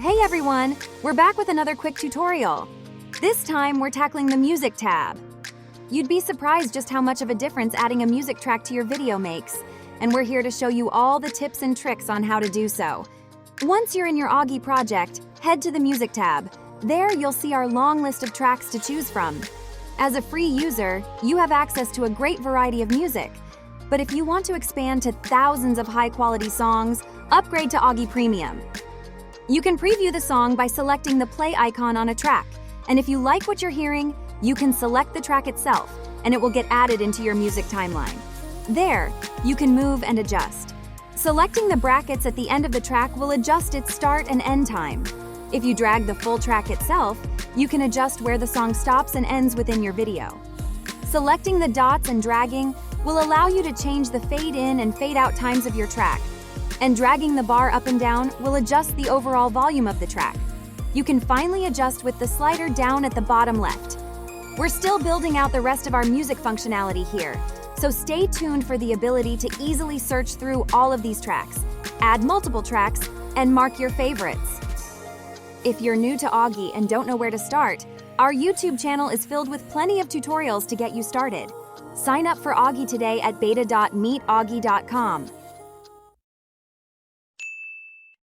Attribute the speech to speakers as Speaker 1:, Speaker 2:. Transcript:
Speaker 1: Hey everyone, we're back with another quick tutorial. This time we're tackling the music tab. You'd be surprised just how much of a difference adding a music track to your video makes, and we're here to show you all the tips and tricks on how to do so. Once you're in your Augie project, head to the music tab. There you'll see our long list of tracks to choose from. As a free user, you have access to a great variety of music. But if you want to expand to thousands of high-quality songs, upgrade to Augie Premium. You can preview the song by selecting the play icon on a track, and if you like what you're hearing, you can select the track itself, and it will get added into your music timeline. There, you can move and adjust. Selecting the brackets at the end of the track will adjust its start and end time. If you drag the full track itself, you can adjust where the song stops and ends within your video. Selecting the dots and dragging will allow you to change the fade in and fade out times of your track, and dragging the bar up and down will adjust the overall volume of the track. You can finally adjust with the slider down at the bottom left. We're still building out the rest of our music functionality here, so stay tuned for the ability to easily search through all of these tracks, add multiple tracks, and mark your favorites. If you're new to Augie and don't know where to start, our YouTube channel is filled with plenty of tutorials to get you started. Sign up for Augie today at beta.meetaugie.com.